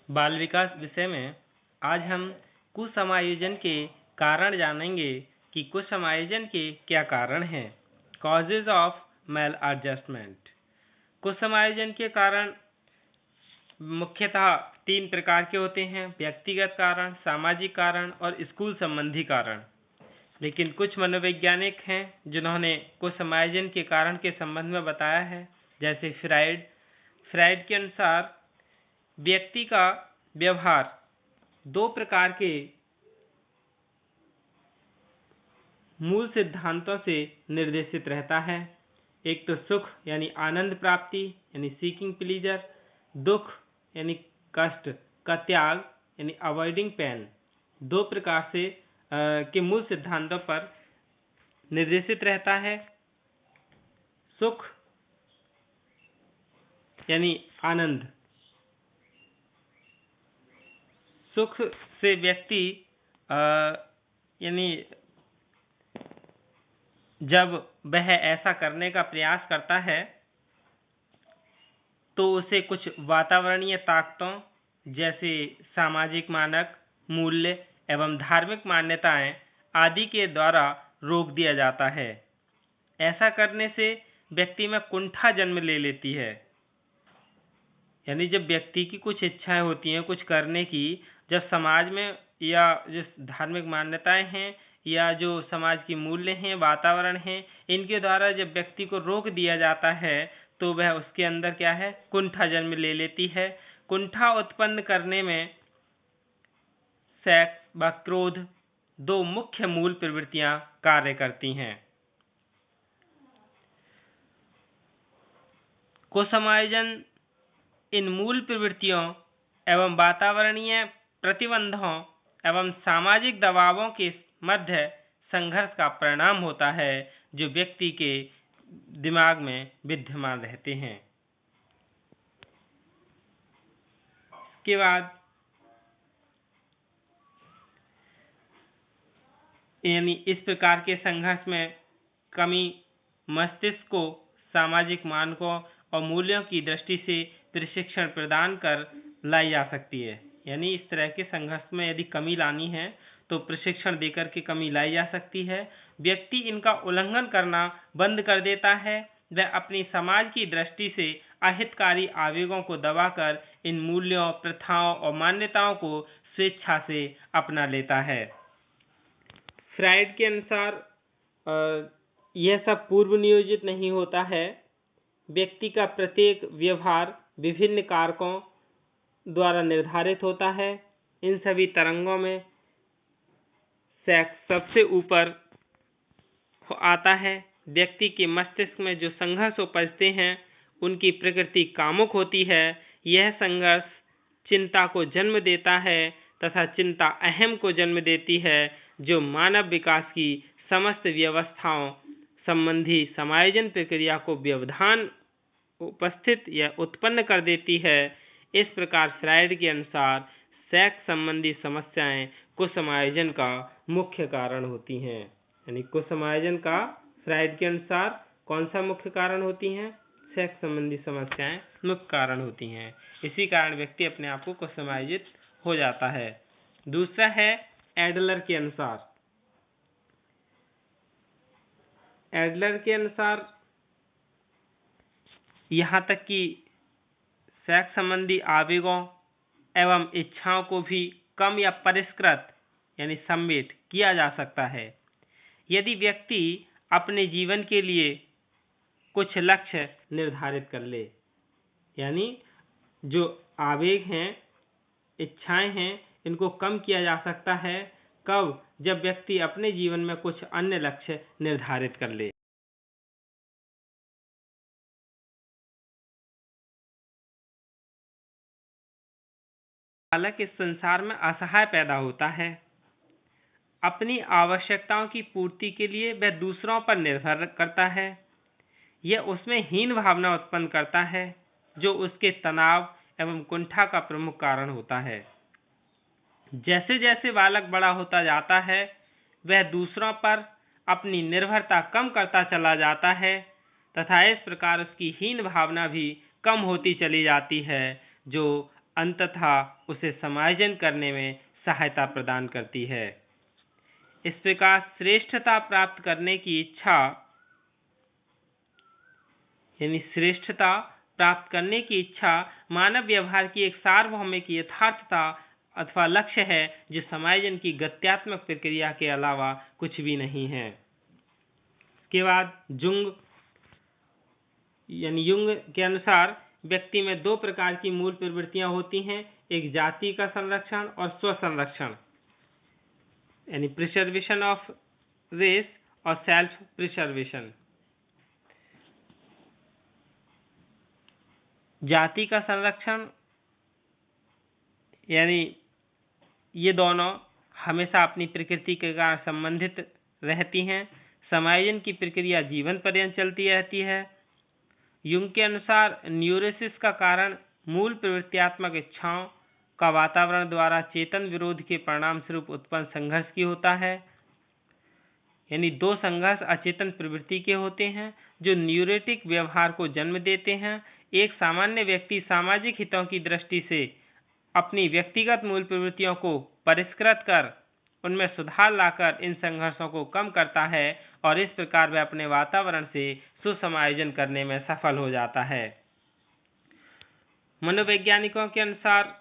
बाल विकास विषय में आज हम कुसमायोजन के कारण जानेंगे कि कुसमायोजन के क्या कारण हैं। Causes of maladjustment. कुसमायोजन के कारण मुख्यतः 3 प्रकार के होते हैं: व्यक्तिगत कारण, सामाजिक कारण और स्कूल संबंधी कारण। लेकिन कुछ मनोवैज्ञानिक हैं जिन्होंने कुसमायोजन के कारण के संबंध में बताया है, जैसे फ्राइड के अनुसार व्यक्ति का व्यवहार 2 प्रकार के मूल सिद्धांतों से निर्देशित रहता है। एक तो सुख यानी आनंद प्राप्ति यानी सीकिंग प्लीजर, दुख यानी कष्ट का त्याग यानी अवॉइडिंग पेन। 2 प्रकार से के मूल सिद्धांतों पर निर्देशित रहता है। सुख यानी आनंद, सुख से व्यक्ति यानी जब वह ऐसा करने का प्रयास करता है तो उसे कुछ वातावरणीय ताकतों जैसे सामाजिक मानक, मूल्य एवं धार्मिक मान्यताएं आदि के द्वारा रोक दिया जाता है। ऐसा करने से व्यक्ति में कुंठा जन्म ले लेती है। यानी जब व्यक्ति की कुछ इच्छाएं होती हैं कुछ करने की, जब समाज में या जो धार्मिक मान्यताएं हैं या जो समाज की मूल्य हैं, वातावरण हैं, इनके द्वारा जब व्यक्ति को रोक दिया जाता है तो वह उसके अंदर क्या है, कुंठा जन्म ले लेती है। कुंठा उत्पन्न करने में सेक्स व क्रोध 2 मुख्य मूल प्रवृत्तियां कार्य करती हैं। कुसमायोजन इन मूल प्रवृत्तियों एवं वातावरणीय प्रतिबंधों एवं सामाजिक दबावों के मध्य संघर्ष का परिणाम होता है जो व्यक्ति के दिमाग में विद्यमान रहते हैं। इसके बाद यानी इस प्रकार के संघर्ष में कमी मस्तिष्क को सामाजिक मानकों और मूल्यों की दृष्टि से प्रशिक्षण प्रदान कर लाई जा सकती है। यानी इस तरह के संघर्ष में यदि कमी लानी है तो प्रशिक्षण देकर के कमी लाई जा सकती है। व्यक्ति इनका उल्लंघन करना बंद कर देता है। वह अपनी समाज की दृष्टि से अहितकारी आवेगों को दबाकर इन मूल्यों, प्रथाओं और मान्यताओं को स्वेच्छा से अपना लेता है। फ्राइड के अनुसार यह सब पूर्व नियोजित नहीं होता है। व्यक्ति का प्रत्येक व्यवहार विभिन्न कारकों द्वारा निर्धारित होता है। इन सभी तरंगों में सेक्स सबसे ऊपर आता है। व्यक्ति के मस्तिष्क में जो संघर्ष उपजते हैं उनकी प्रकृति कामुक होती है। यह संघर्ष चिंता को जन्म देता है तथा चिंता अहम को जन्म देती है जो मानव विकास की समस्त व्यवस्थाओं संबंधी समायोजन प्रक्रिया को व्यवधान उपस्थित या उत्पन्न कर देती है। इस प्रकार फ्राइड के अनुसार सेक्स संबंधी समस्याएं कुसमायोजन का मुख्य कारण होती हैं। यानी कुसमायोजन का फ्राइड के अनुसार कौन सा मुख्य कारण होती हैं? सेक्स संबंधी समस्याएं मुख्य कारण होती हैं। इसी कारण व्यक्ति अपने आप को कुसमायोजित हो जाता है। दूसरा है एडलर के अनुसार। एडलर के अनुसार यहाँ तक कि सेक्स संबंधी आवेगों एवं इच्छाओं को भी कम या परिष्कृत यानी सम्मेट किया जा सकता है यदि व्यक्ति अपने जीवन के लिए कुछ लक्ष्य निर्धारित कर ले। यानी जो आवेग हैं, इच्छाएं हैं, इनको कम किया जा सकता है कब? जब व्यक्ति अपने जीवन में कुछ अन्य लक्ष्य निर्धारित कर ले। बालक इस संसार में असहाय पैदा होता है। अपनी आवश्यकताओं की पूर्ति के लिए वह दूसरों पर निर्भर करता है। यह उसमें हीन भावना उत्पन्न करता है जो उसके तनाव एवं कुंठा का प्रमुख कारण होता है। जैसे जैसे बालक बड़ा होता जाता है वह दूसरों पर अपनी निर्भरता कम करता चला जाता है तथा इस प्रकार उसकी हीन भावना भी कम होती चली जाती है जो अंततः उसे समायोजन करने में सहायता प्रदान करती है। इस प्रकार श्रेष्ठता प्राप्त करने की इच्छा श्रेष्ठता प्राप्त करने की इच्छा मानव व्यवहार की एक सार्वभौमिक यथार्थता अथवा लक्ष्य है, जो समायोजन की गत्यात्मक प्रक्रिया के अलावा कुछ भी नहीं है। इसके बाद जुंग के अनुसार व्यक्ति में दो प्रकार की मूल प्रवृत्तियां होती हैं, एक जाति का संरक्षण और स्व संरक्षण प्रिजर्वेशन ऑफ रेस और सेल्फ प्रिजर्वेशन। जाति का संरक्षण ये दोनों हमेशा अपनी प्रकृति के कारण संबंधित रहती हैं। समायोजन की प्रक्रिया जीवन पर्यंत चलती रहती है। युंग के अनुसार न्यूरोसिस का कारण मूल प्रवृत्त्यात्मक इच्छाओं का वातावरण द्वारा चेतन विरोध के परिणाम स्वरूप उत्पन्न संघर्ष की होता है। दो संघर्ष अचेतन प्रवृत्ति के होते हैं जो न्यूरोटिक व्यवहार को जन्म देते हैं। एक सामान्य व्यक्ति सामाजिक हितों की दृष्टि से अपनी व्यक्तिगत मूल प्रवृत्तियों को परिष्कृत कर उनमें सुधार लाकर इन संघर्षों को कम करता है और इस प्रकार वह अपने वातावरण से सुसमायोजन करने में सफल हो जाता है। मनोवैज्ञानिकों के अनुसार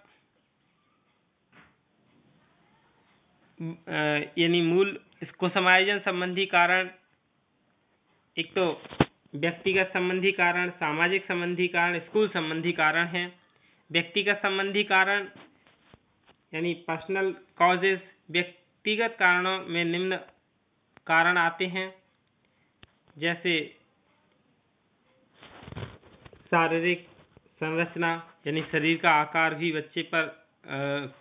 मूल इसको समायोजन संबंधी कारण एक तो व्यक्तिगत संबंधी कारण, सामाजिक संबंधी कारण, स्कूल संबंधी कारण है। व्यक्तिगत संबंधी कारण पर्सनल कॉजेज, व्यक्तिगत कारणों में निम्न कारण आते हैं, जैसे शारीरिक संरचना शरीर का आकार भी बच्चे पर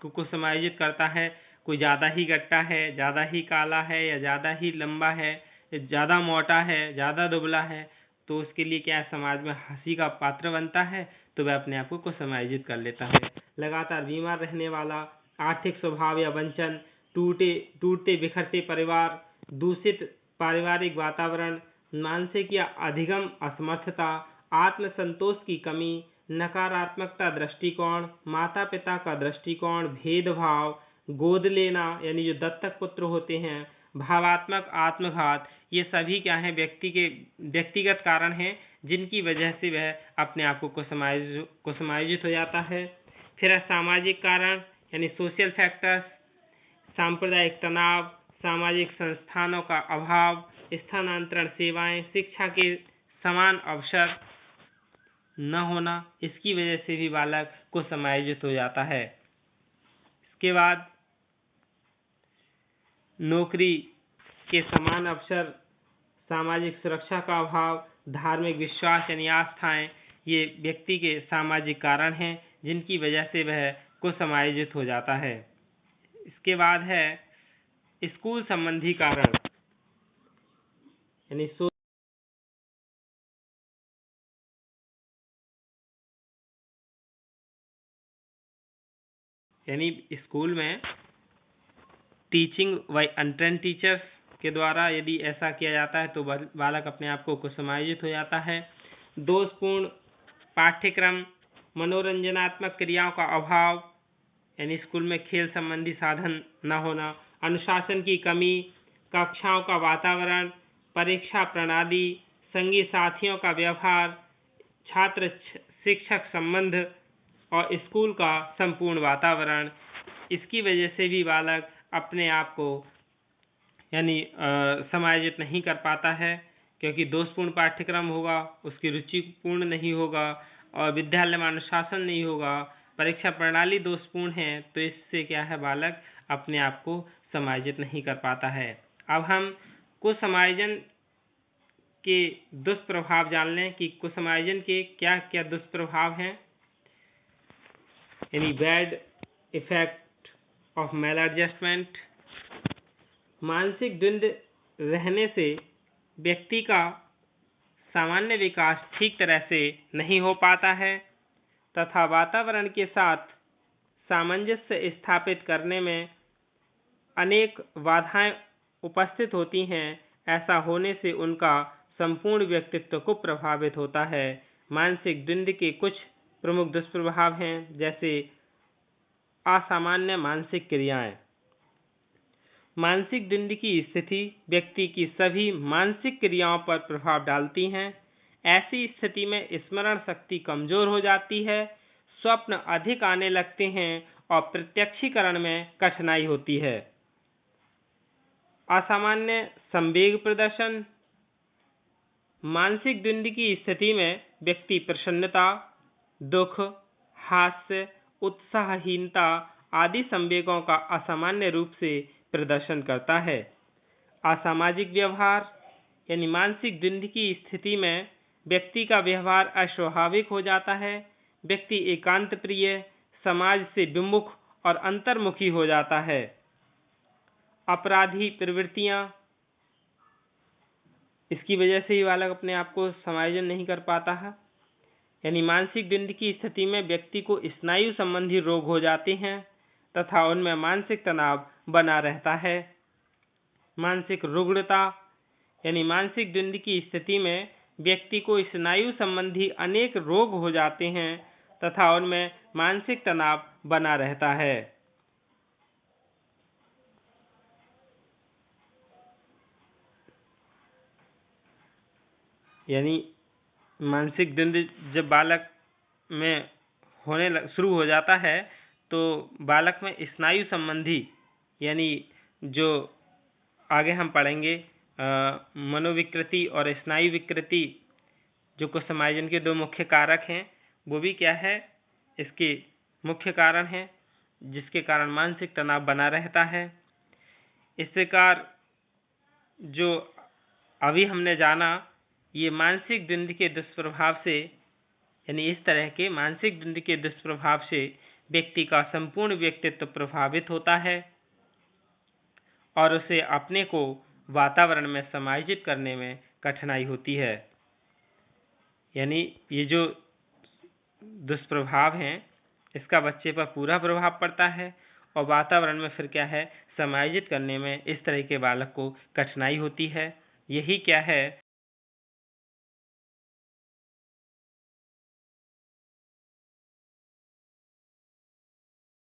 को समायोजित करता है। कोई ज़्यादा ही गट्टा है, ज़्यादा ही काला है या ज़्यादा ही लंबा है, ज़्यादा मोटा है, ज़्यादा दुबला है, तो उसके लिए क्या समाज में हंसी का पात्र बनता है, तो वह अपने आप को समायोजित कर लेता है। लगातार बीमार रहने वाला, आर्थिक स्वभाव या वंचन, टूटते बिखरते परिवार, दूषित पारिवारिक वातावरण, मानसिक या अधिगम असमर्थता, आत्मसंतोष की कमी, नकारात्मकता दृष्टिकोण, माता पिता का दृष्टिकोण, भेदभाव, गोद लेना जो दत्तक पुत्र होते हैं, भावात्मक आत्मघात, ये सभी क्या है व्यक्तिगत कारण हैं जिनकी वजह से वह अपने आप को समायोजित हो जाता है। फिर सामाजिक कारण सोशल फैक्टर्स, सांप्रदायिक तनाव, सामाजिक संस्थानों का अभाव, स्थानांतरण सेवाएं, शिक्षा के समान अवसर न होना, इसकी वजह से भी बालक को समायोजित हो जाता है। इसके बाद नौकरी के समान अवसर, सामाजिक सुरक्षा का अभाव, धार्मिक विश्वास आस्थाएं, ये व्यक्ति के सामाजिक कारण हैं जिनकी वजह से वह को समायोजित हो जाता है। इसके बाद है स्कूल संबंधी कारण, स्कूल में टीचिंग बाय अनट्रेन्ड टीचर्स के द्वारा यदि ऐसा किया जाता है तो बालक अपने आप को समायोजित हो जाता है। दोषपूर्ण पाठ्यक्रम, मनोरंजनात्मक क्रियाओं का अभाव, स्कूल में खेल संबंधी साधन न होना, अनुशासन की कमी, कक्षाओं का वातावरण, परीक्षा प्रणाली, संगी साथियों का व्यवहार, छात्र शिक्षक संबंध और स्कूल का संपूर्ण वातावरण, इसकी वजह से भी बालक अपने आप को समायोजित नहीं कर पाता है, क्योंकि दोषपूर्ण पाठ्यक्रम होगा, उसकी रुचिपूर्ण नहीं होगा और विद्यालय में अनुशासन नहीं होगा, परीक्षा प्रणाली दोषपूर्ण है, तो इससे क्या है बालक अपने आप को समायोजित नहीं कर पाता है। अब हम कुसमायोजन के दुष्प्रभाव जान लें कि कुसमायोजन के क्या क्या दुष्प्रभाव हैं। बैड इफेक्ट ऑफ मैलएडजस्टमेंट, मानसिक द्वंद्व रहने से व्यक्ति का सामान्य विकास ठीक तरह से नहीं हो पाता है तथा वातावरण के साथ सामंजस्य स्थापित करने में अनेक बाधाएं उपस्थित होती हैं। ऐसा होने से उनका संपूर्ण व्यक्तित्व को प्रभावित होता है। मानसिक द्वंद्व के कुछ प्रमुख दुष्प्रभाव हैं, जैसे असामान्य मानसिक क्रियाएं। मानसिक द्वंद्व की स्थिति व्यक्ति की सभी मानसिक क्रियाओं पर प्रभाव डालती हैं। ऐसी स्थिति में स्मरण शक्ति कमजोर हो जाती है, स्वप्न अधिक आने लगते हैं और प्रत्यक्षीकरण में कठिनाई होती है। असामान्य संवेग प्रदर्शन। मानसिक द्वंद्व की स्थिति में व्यक्ति प्रसन्नता, दुख, हास्य, उत्साहहीनता आदि संवेगों का असामान्य रूप से प्रदर्शन करता है। असामाजिक व्यवहार यानी मानसिक द्वंद्व की स्थिति में व्यक्ति का व्यवहार अस्वाभाविक हो जाता है। व्यक्ति एकांत प्रिय, समाज से विमुख और अंतर्मुखी हो जाता है। अपराधी प्रवृत्तियां। इसकी वजह से ही बालक अपने आप को समायोजन नहीं कर पाता है। यानी मानसिक द्वंद्व की स्थिति में व्यक्ति को स्नायु संबंधी रोग हो जाते हैं तथा उनमें मानसिक तनाव बना रहता है। मानसिक रुग्णता यानी मानसिक द्वंद्व की स्थिति में व्यक्ति को स्नायु संबंधी अनेक रोग हो जाते हैं तथा उनमें मानसिक तनाव बना रहता है। यानी मानसिक द्वंद्व जब बालक में होने शुरू हो जाता है तो बालक में स्नायु संबंधी यानी जो आगे हम पढ़ेंगे मनोविकृति और स्नायु विकृति जो कुछ समायोजन के दो मुख्य कारक हैं, वो भी क्या है, इसके मुख्य कारण हैं जिसके कारण मानसिक तनाव बना रहता है। इस प्रकार जो अभी हमने जाना, ये मानसिक द्वंद्व के दुष्प्रभाव से यानी इस तरह के मानसिक द्वंद्व के दुष्प्रभाव से व्यक्ति का संपूर्ण व्यक्तित्व प्रभावित होता है और उसे अपने को वातावरण में समायोजित करने में कठिनाई होती है। यानी ये जो दुष्प्रभाव हैं इसका बच्चे पर पूरा प्रभाव पड़ता है और वातावरण में फिर क्या है, समायोजित करने में इस तरह के बालक को कठिनाई होती है। यही क्या है